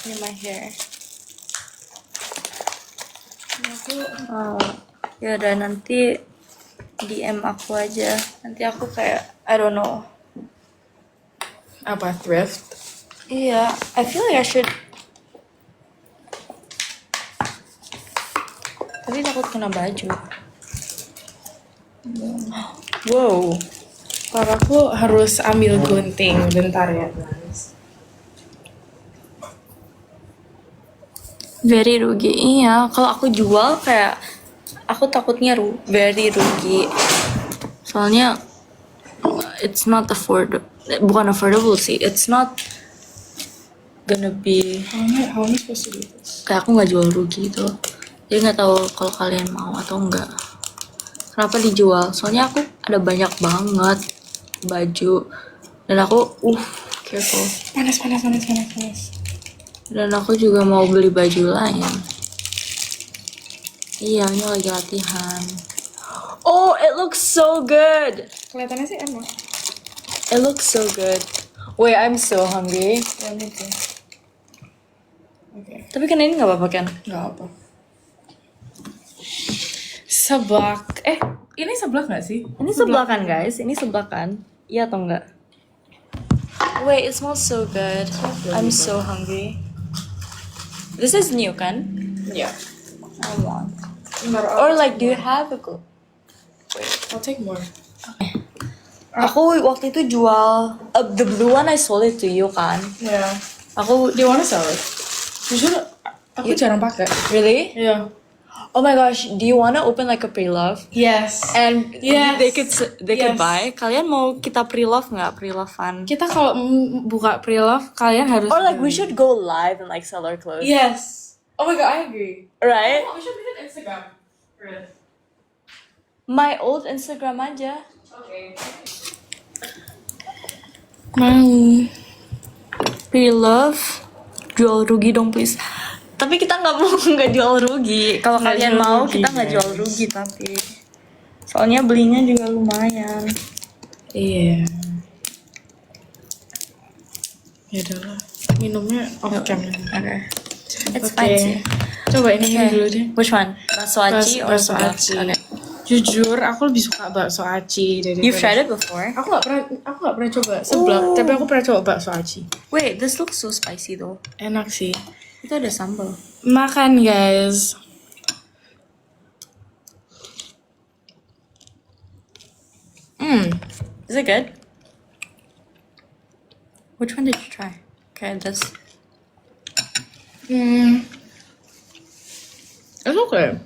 in my hair. Ya udah, nanti DM aku aja. Nanti aku kayak I don't know. Apa thrift? Iya, I feel like I should. Tapi takut kena baju. Wow. Kalau aku harus ambil gunting bentar ya, guys. Very rugi. Iya, kalau aku jual kayak aku takutnya very rugi. Soalnya it's not affordable. Bukan affordable sih. It's not gonna be How am I supposed to do this? kayak aku nggak jual rugi gitu. Jadi nggak tahu kalau kalian mau atau enggak. Kenapa dijual? Soalnya aku ada banyak banget baju dan aku careful. Panas. Dan aku juga mau beli baju lain. Iya, ini lagi latihan. Oh, it looks so good. Kelihatannya sih enak. It looks so good. Wait, I'm so hungry. Ya, me too. Oke. Tapi kan ini nggak apa-apa kan? Nggak apa. Seblak. Ini seblak nggak sih? Ini sebelah kan guys? Ini sebelah kan? Iya atau enggak? Wait, it smells so good. I'm so hungry. This is new kan? Ya. I want. Or like, do you have a go? I'll take more. Aku waktu itu jual the blue one, I sold it to you kan? Yeah. Aku Do you wanna sell it? Jujur, aku jarang pakai. really? Yeah. Oh my gosh, do you wanna open like a pre-love? Yes. And Yes. they could Yes. buy. Kalian mau kita pre-love nggak? Pre-lovean? Kita kalau buka pre-love, kalian harus. Or like we should go live and like sell our clothes. Yes. Oh my god, I agree. Right? We should make an Instagram. Right. My old Instagram aja. Okay. Mau. Pre-love, jual rugi dong please. Tapi kita nggak mau nggak jual rugi. Kalau Nggak kalian jual mau, rugi, kita nggak guys. jual rugi tapi. Soalnya belinya juga lumayan. Iya. Ya udahlah. Minumnya off cam. Okay. It's Oke. fine sih. Coba ini Okay. dulu deh. Which one? Bakso aci or Bakso seblak? aci. Okay. Jujur, aku lebih suka bakso aci daripada. You've tried it before? Aku nggak pernah coba seblak, tapi aku pernah coba bakso aci. Wait, this looks so spicy though. Enak sih. Itu ada sambal. Makan guys. Is it good? Which one did you try? Okay, this. It's okay.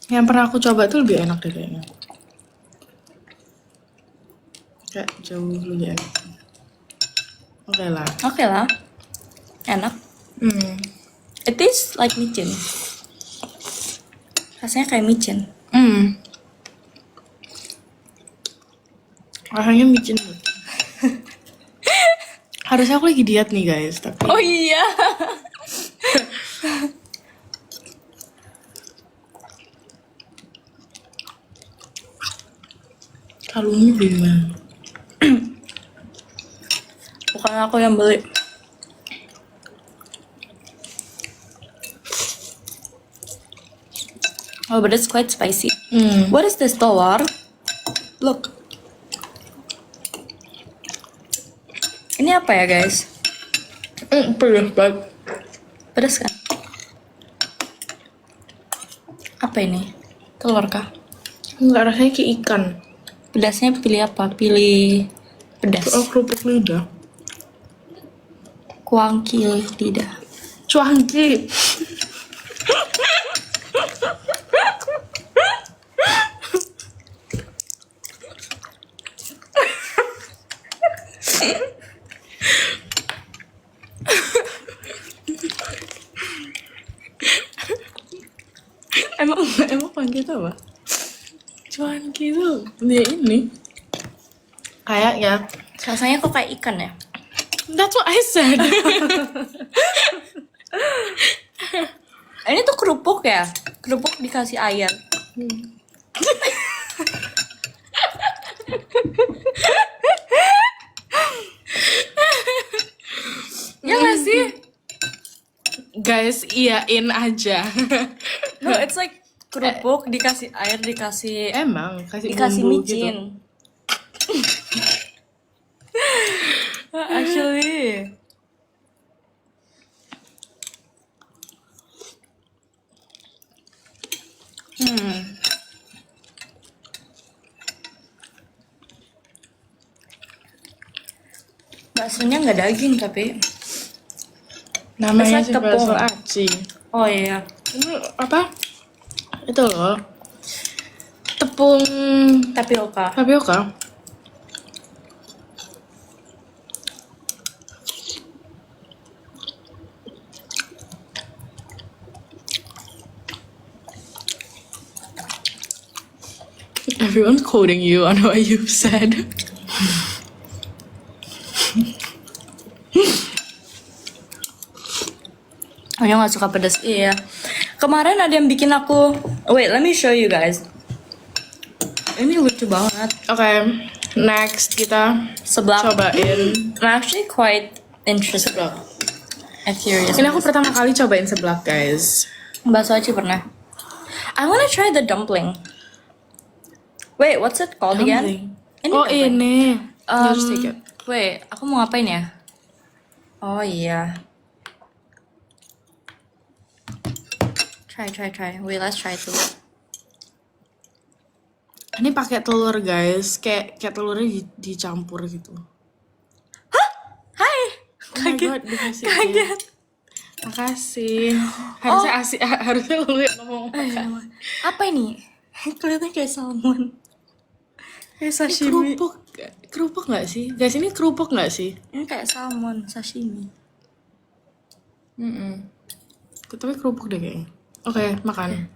Yang pernah aku coba tuh lebih enak deh kayaknya. Kayak jauh lebih enak. Oke lah. Oke lah. Enak. It tastes like micin. Rasanya kayak micin. Rasanya micin banget. Harusnya aku lagi diet nih guys, tapi Oh iya. kalungnya gimana? Bukan aku yang beli. Oh, but it's quite spicy. What is this, telur? Look. Ini apa ya, guys? Pedas banget. Pedas kan? Apa ini? Telur kah? Enggak, rasanya kayak ikan. Pedasnya pilih apa? Pilih pedas. Oh, kerupuk lidah. Kuangki lidah. Cuangki. Emang kuangki itu apa? Cuangki itu dia ini. Kayaknya. Rasanya kok kayak ikan ya? That's what I said. Ini tuh kerupuk ya? Kerupuk dikasih air. Guys, iyain aja. No, it's like kerupuk dikasih air, dikasih Emang kasih dikasih bumbu micin. gitu. Actually, baksonya nggak daging tapi. Namanya It's sih like bakso tepung. aci. Oh iya. Ini apa? Itu loh. Tepung Tapioka. tapioka. Everyone's quoting you on what you said. Aku nggak suka pedas. Iya. Kemarin ada yang bikin aku. Wait, let me show you guys. Ini lucu banget. Oke, next kita Seblak. cobain I'm actually quite interested seblak. and curious. Ini aku pertama kali cobain seblak, guys. Bakso aci pernah. I wanna try the dumpling. Wait, what's it called again? Oh, dumpling. ini. Um, Just take it. Wait, aku mau ngapain ya? Oh iya. Try. Wait, let's try it dulu. Ini pakai telur, guys. Kayak telurnya dicampur gitu. Hai. Oh my God, dikasih. Kaget. Makasih. Harusnya lu yang ngomong. Apa ini? Kelihatannya kayak salmon. Kayak Ini sashimi. kerupuk nggak sih? Guys, ini kerupuk nggak sih? Ini kayak salmon, sashimi. Tapi kerupuk deh kayaknya. Oke, makan.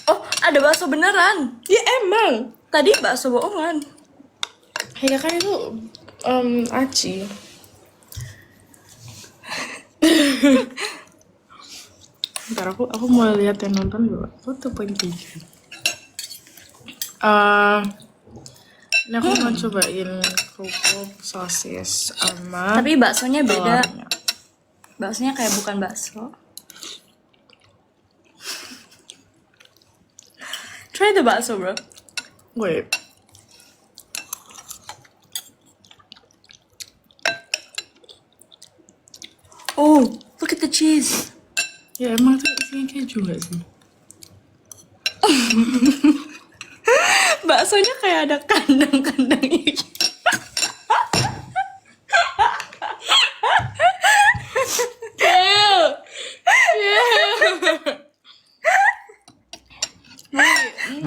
Oh, ada bakso beneran. Ya emang. Tadi bakso bohongan. Ya kan itu aci. Ntar aku mau lihat yang nonton juga. Foto penting. Ini aku mau cobain kerupuk sosis sama Tapi baksonya beda. telurnya. Baksonya kayak bukan bakso. Try the bakso, bro. Wait. Oh, look at the cheese. Ya emang tuh isinya keju gak sih? Baksonya kayak ada kandang-kandang hijau.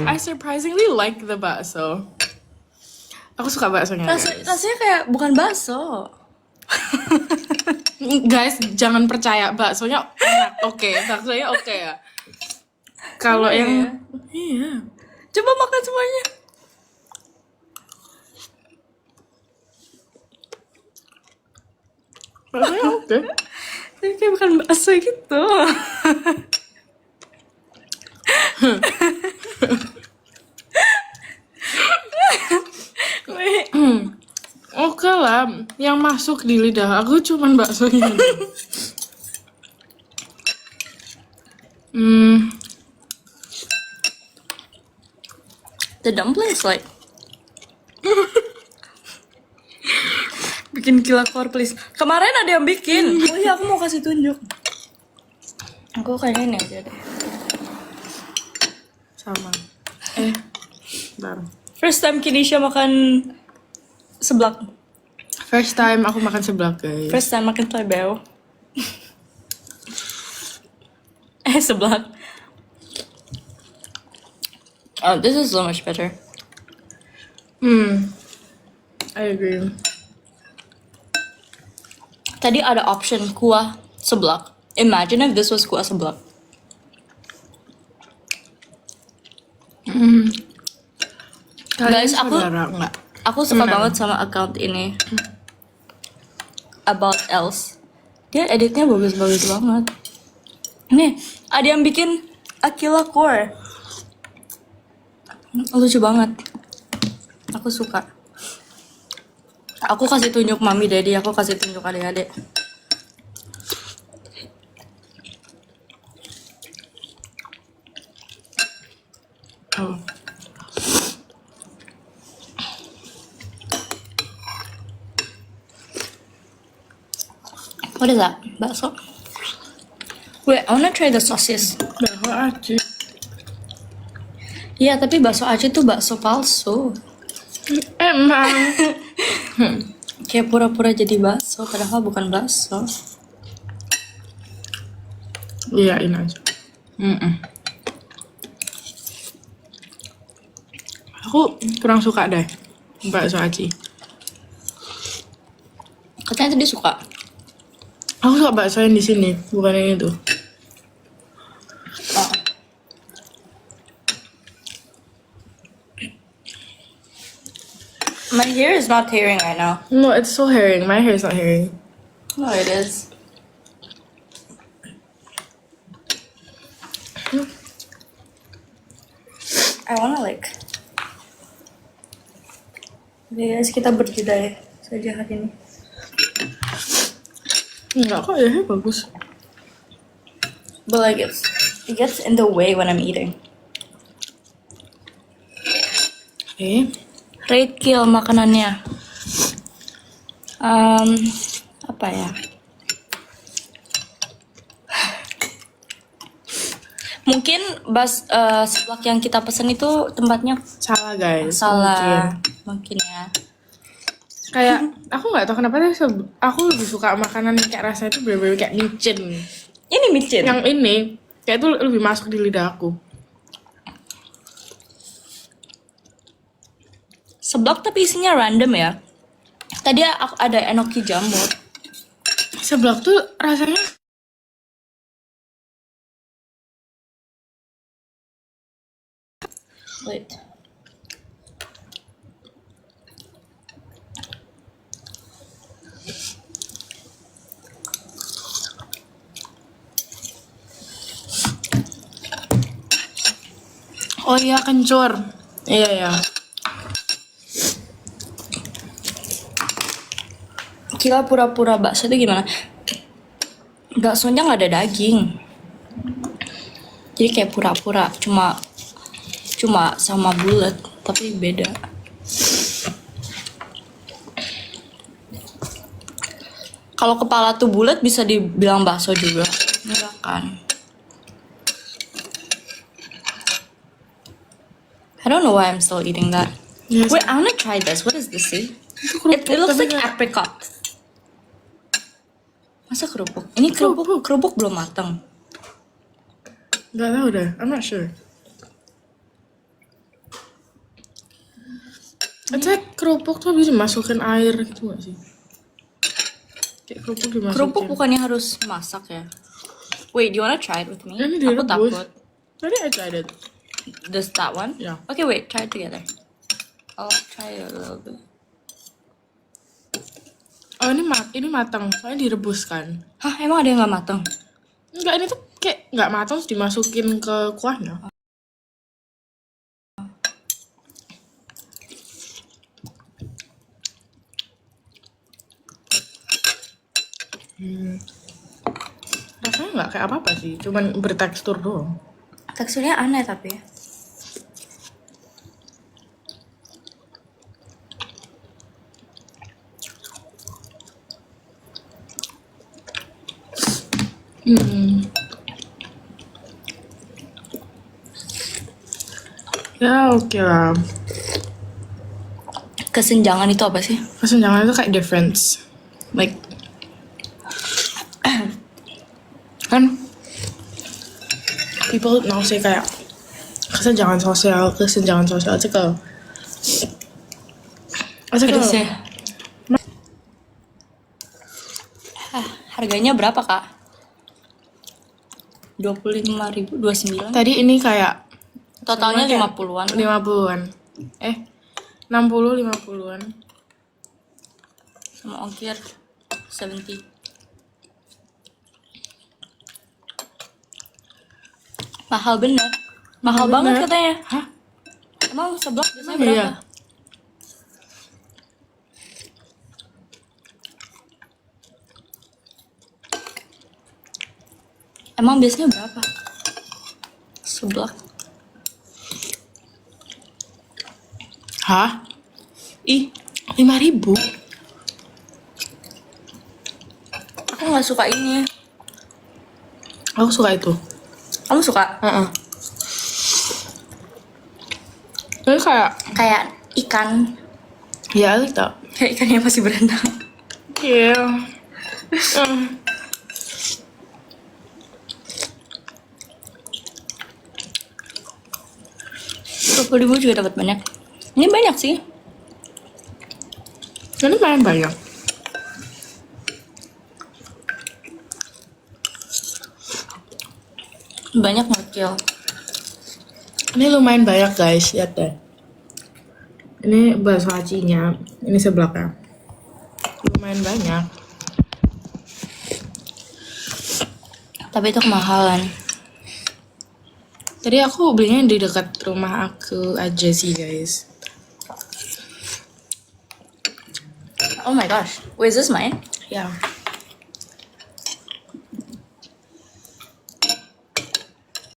I surprisingly like the bakso. Aku suka baksonya. Rasanya kayak bukan bakso. Guys, jangan percaya baksonya enak. Oke, baksonya oke ya. Kalau Iya. yang iya. Coba makan semuanya. Baksonya oke. Tapi kayak bukan bakso gitu. Wait. Oke lah, yang masuk di lidah aku cuman baksonya. The dumplings like bikin kilakor please. Kemarin ada yang bikin. Oh iya, aku mau kasih tunjuk. Aku kayaknya ini aja deh. Sama. Bentar. First time Kinisha makan seblak. First time aku makan seblak, guys. First time makan plebeo. Seblak. Oh, this is so much better. I agree. tadi ada option kuah seblak. Imagine if this was kuah seblak. Kalian Guys, aku saudara nggak? suka Temenan. banget sama account ini. About Else. Dia editnya bagus-bagus banget. Nih, ada yang bikin Aquila Core. Lucu banget. Aku suka. Aku kasih tunjuk mami daddy, aku kasih tunjuk adik-adik. Oh. What is that? Bakso? Wait, I wanna try the sauces. Bakso aci. Iya, tapi bakso Aceh tuh bakso palsu. Emang. Kayak pura-pura jadi bakso, padahal bukan bakso. Iya, ini aja. Aku kurang suka deh bakso aci. Katanya tadi suka. Aku suka bakso yang di sini, bukan yang itu. My hair is not tearing right now. No, it's so herring. My hair is not herring. No, it is. I wanna like. Oke guys, kita berjeda saja hari ini. Enggak kok, ya bagus. But like it gets in the way when I'm eating. Oke. Rate kill makanannya. Apa ya? Mungkin seblak yang kita pesen itu tempatnya Salah guys. salah. Mungkin. Mungkin ya. Kayak aku nggak tahu kenapa aku lebih suka makanan yang kayak rasanya itu bener-bener kayak micin. Ini micin. Yang ini kayak itu lebih masuk di lidah aku. Seblak tapi isinya random ya. Tadi aku ada enoki jamur. Seblak tuh rasanya Wait. oh iya kencur. Iya ya. Kira pura-pura bakso itu gimana? Baksonya nggak ada daging. Jadi kayak pura-pura, cuma sama bulat, tapi beda. Kalau kepala tuh bulat bisa dibilang bakso juga. Enggak kan? I don't know why I'm still eating that. Yes. Wait, I wanna try this. What is this? See? It looks like apricot. Masa kerupuk? Ini kerupuk belum matang. Nggak tahu deh. I'm not sure. It's like kerupuk tuh bisa dimasukin air gitu gak sih? Kayak kerupuk dimasukin. Kerupuk bukannya harus masak ya? Wait, do you wanna try it with me? Ini Aku direbus. takut. Tadi I tried it. Does that one? Yeah. Okay, wait, try it together. I'll try it a little bit. Oh ini matang, soalnya direbus kan. Hah, emang ada yang nggak matang? Enggak, ini tuh kayak nggak matang terus dimasukin ke kuahnya. Rasanya nggak kayak apa-apa sih, cuman bertekstur doang. Teksturnya aneh tapi. Ya oke lah. Kesenjangan itu apa sih? Kesenjangan itu kayak difference. Like kan people now say kayak kesenjangan sosial itu ke Pedes ya? Harganya berapa, Kak? 25.000, 29. Tadi ini kayak Totalnya sama kayak 50-an. 50-an. 60 50-an. Sama ongkir 70. Mahal bener. Mahal banget bener. katanya. Hah? Emang seblak biasanya Emang berapa? iya? Emang biasanya berapa? Seblak. Hah? Ih, 5.000. Aku nggak suka ini. Aku suka itu. Kamu suka? Heeh. Tapi kayak Kayak ikan. ya gitu. Kayak ikan yang masih berenang. Iya. 20.000 juga dapat banyak. Ini banyak sih. Ini lumayan banyak. Banyak ngekil. Ini lumayan banyak guys, lihat deh. Ini bakso acinya, ini seblaknya. Lumayan banyak. Tapi itu kemahalan. Tadi aku belinya di dekat rumah aku aja sih guys. Oh my gosh. Wait, is this mine? Ya.